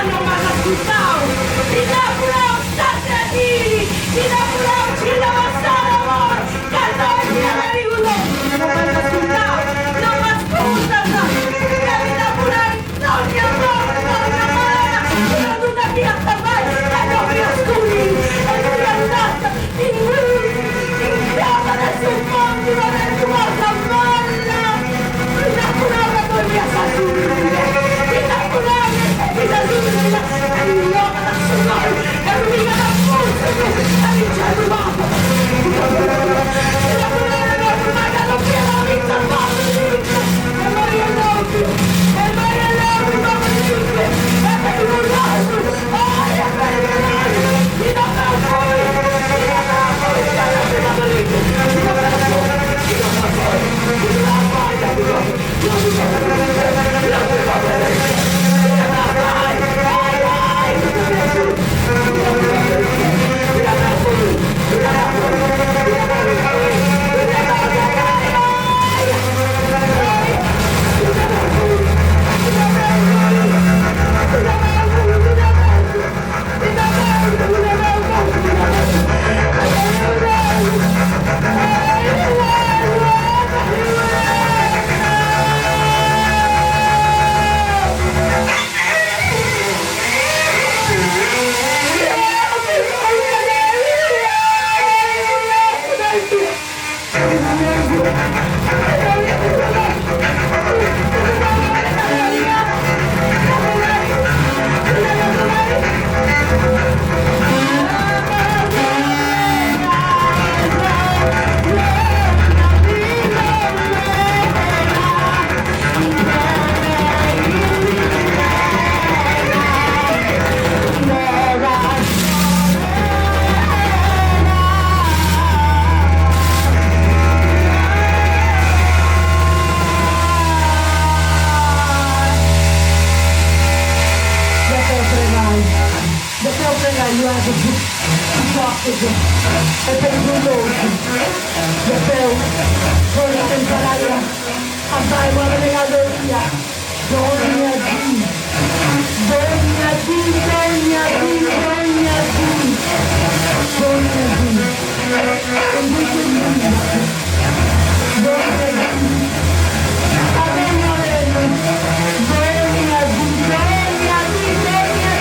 não mais assustar. E não por estar aqui. E não por te lançar amor. Cada dia me uno. Não mais assustar. Não mais putas. E não por aí. Não me amor. Não me amor. Não da minha também. É não me assumir. É minha nata. E chiama nesse mundo. Não é tua mala. E não por aí. Não me assumir. É perigoso. Desceu, foi a temporada. A saiba da negadoria. Dona Di. Dona Di, Dona Di, Dona Di. Dona Di. É muito linda. Dona Di. A minha orelha. Dona Di, Dona Di, Dona Di, Dona Di.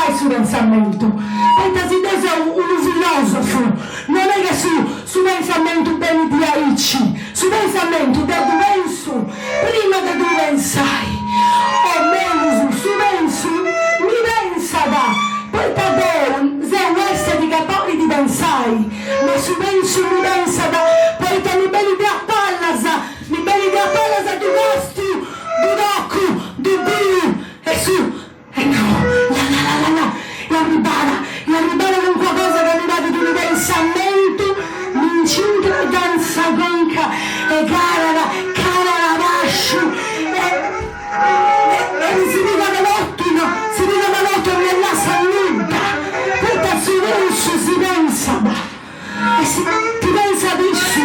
questo pensamento. Perché se tu sei un filosofo, non è che su pensamento bene di aici, su pensamento da tu penso, prima che tu pensai, o meglio, su penso, mi pensa da. Poi da te, se questo di cattolici di pensai, ma su penso mi pensa da, poi te mi bene di appallasa, tu costi, tu tocco, tu più, e su, e no, e arrivare con qualcosa che è arrivato di un pensamento, mi incinta danza conca, e cara bascio, e si dica che l'otto nella salute, perché si pensa, e ti pensa adesso,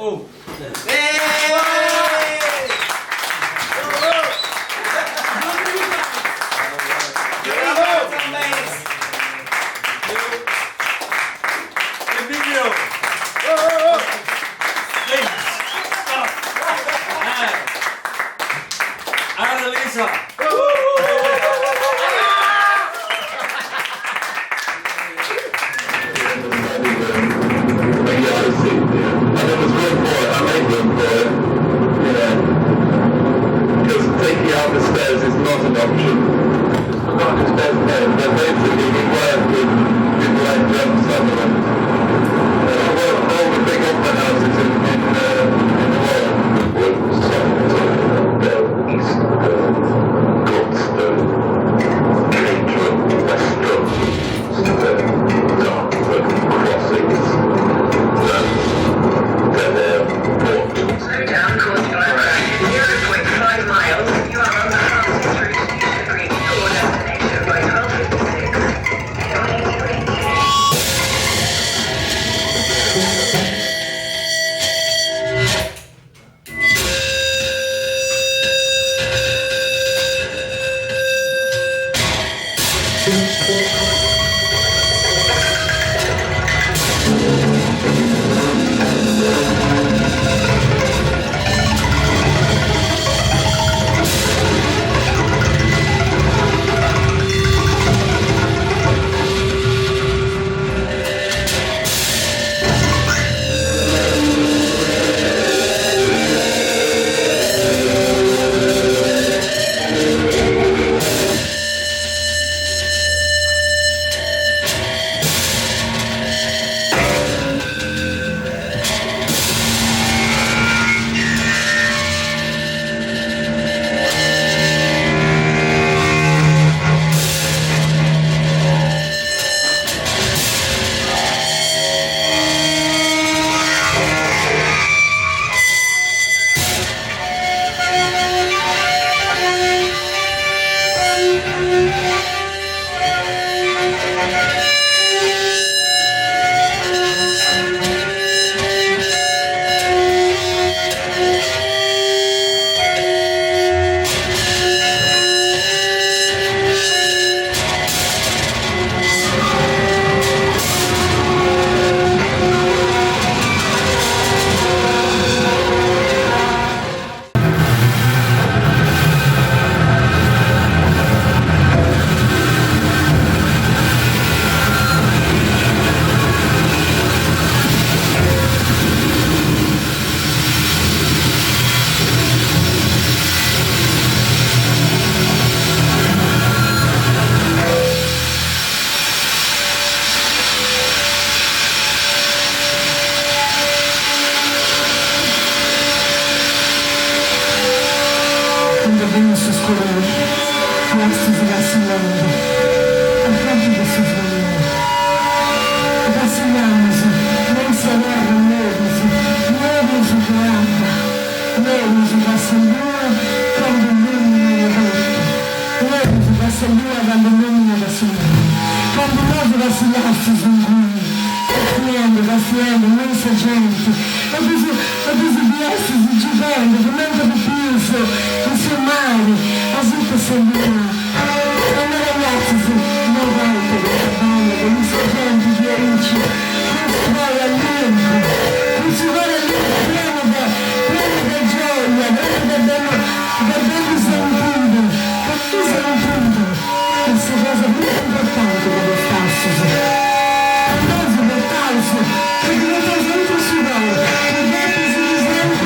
Oh. Annalisa. Taking out the stairs is not an option. Not the stairs, no. They're basically required with like jumps on them. All the big opera houses in the world were east, Goldstone, Caterham, Western, Dartford crossings. They're port. Slow down, causing a 0.5 miles. You are on the fastest route you could reach your destination by 12:56.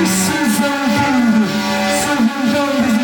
Precisam de tudo, são de um dom, de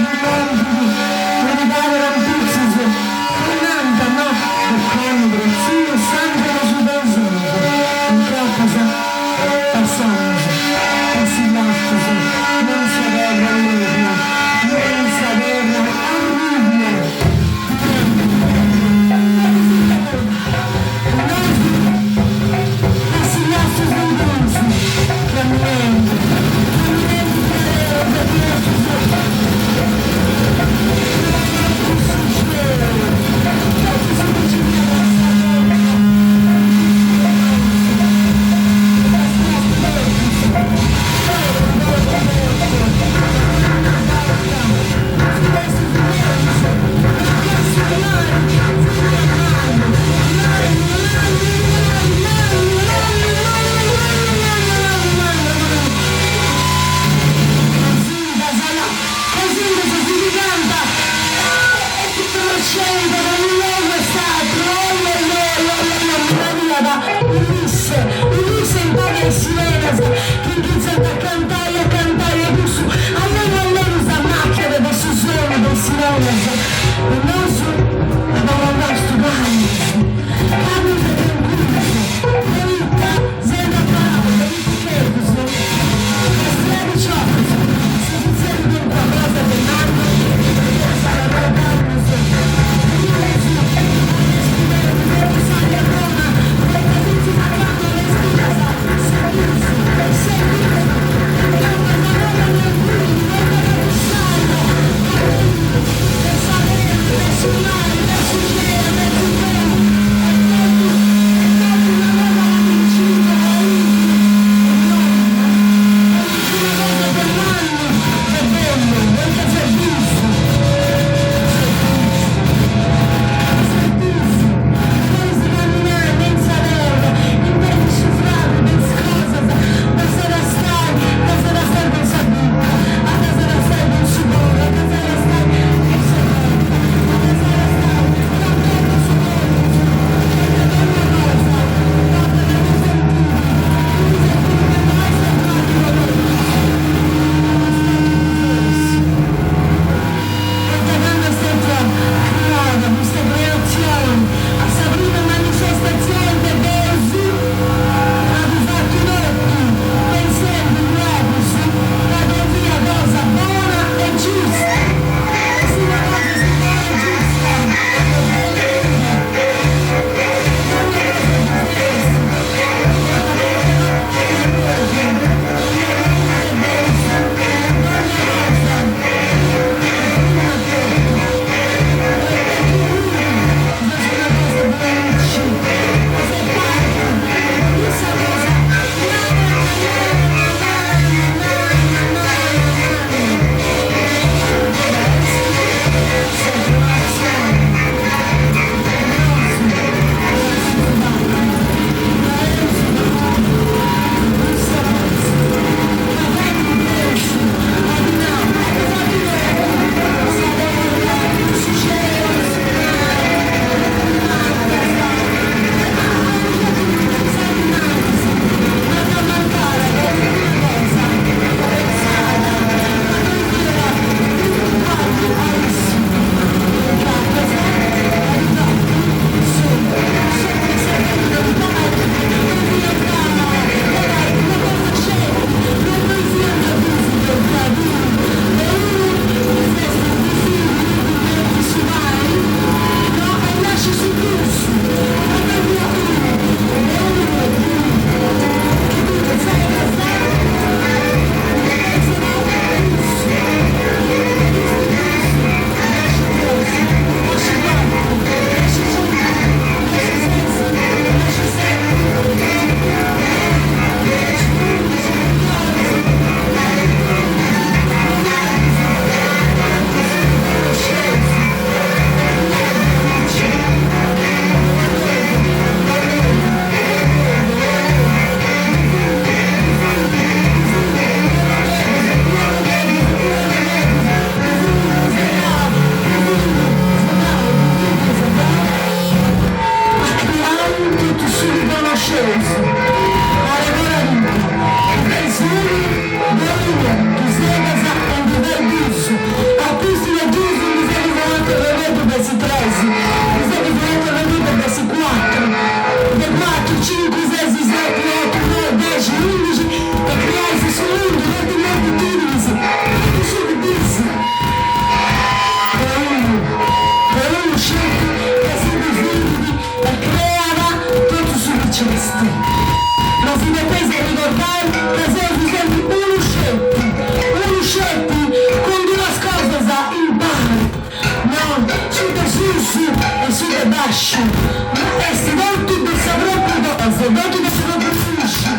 baixo, ma è se non tu non saprò più cose, non tu non saprò più finisci,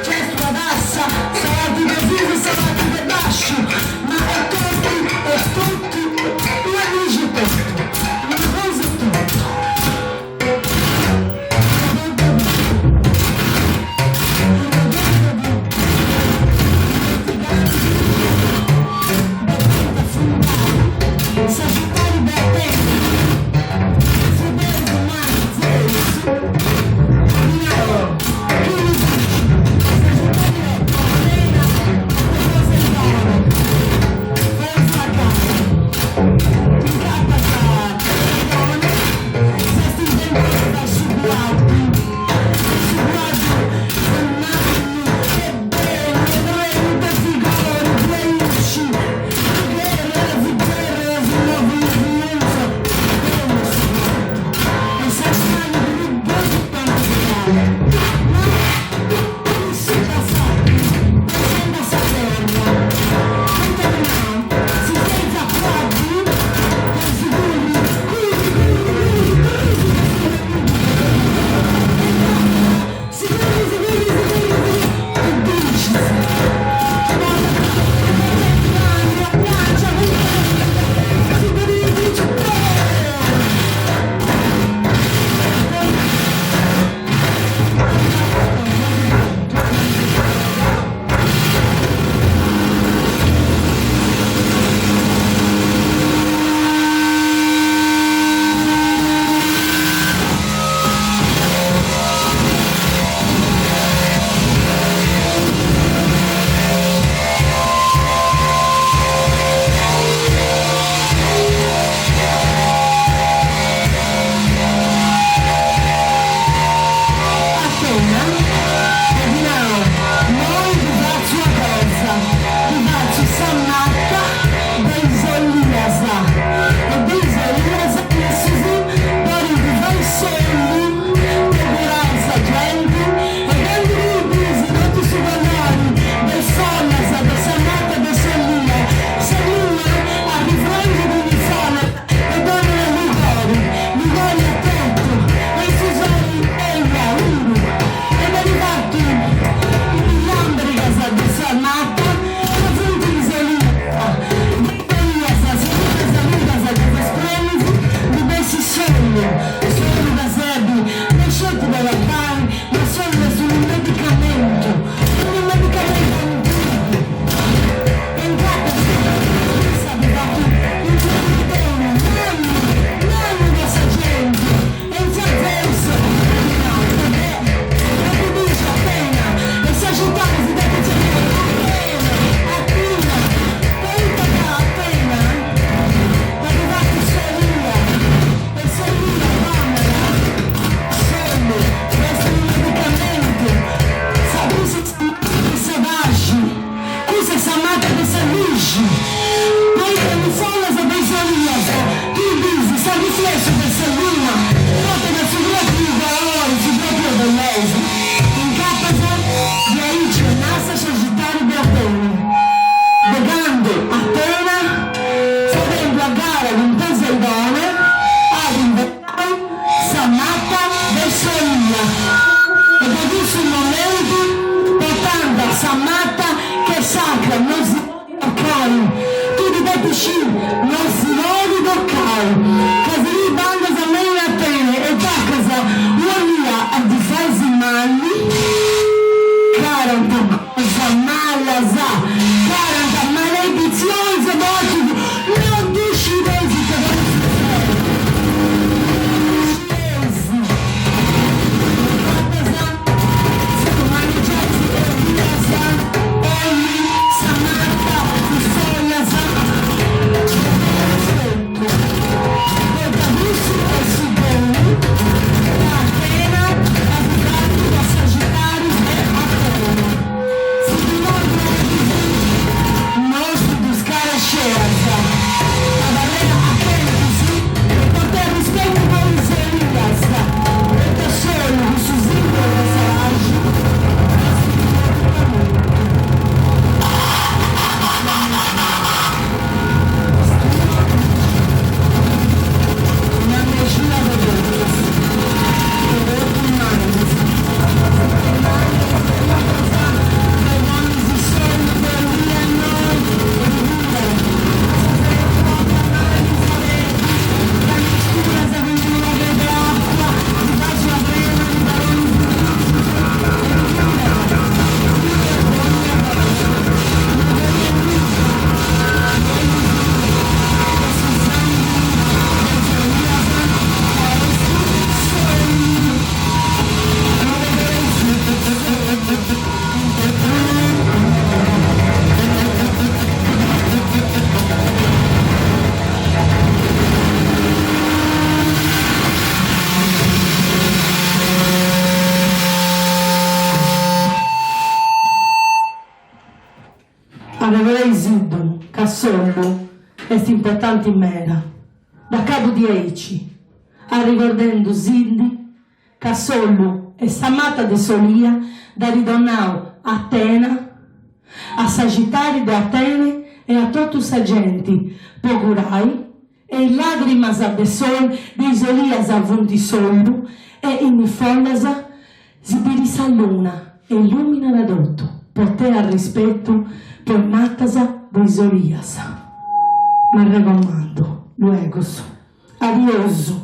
c'è sua tassa, salati per vivo, salati per baixo, ma è tutti, io amici è tutto, una cosa è tutto. Sagittario battente, fedele umano, Arriverei Zidon, Cassollo, est importante in mera. Da cabo di Eici, arrivordendo Zindi, Cassollo e Samata de Solia, da ridonnau Atena, a Sagittari de Atene e a totus agenti, Pogurai, e in lacrimas de sol, de Isolias avunti sollu, e in follasa, Zibirisa luna, e illumina l'adotto, poté al rispetto, poi matasa de Isolias. Ma recomando, luego, adiós.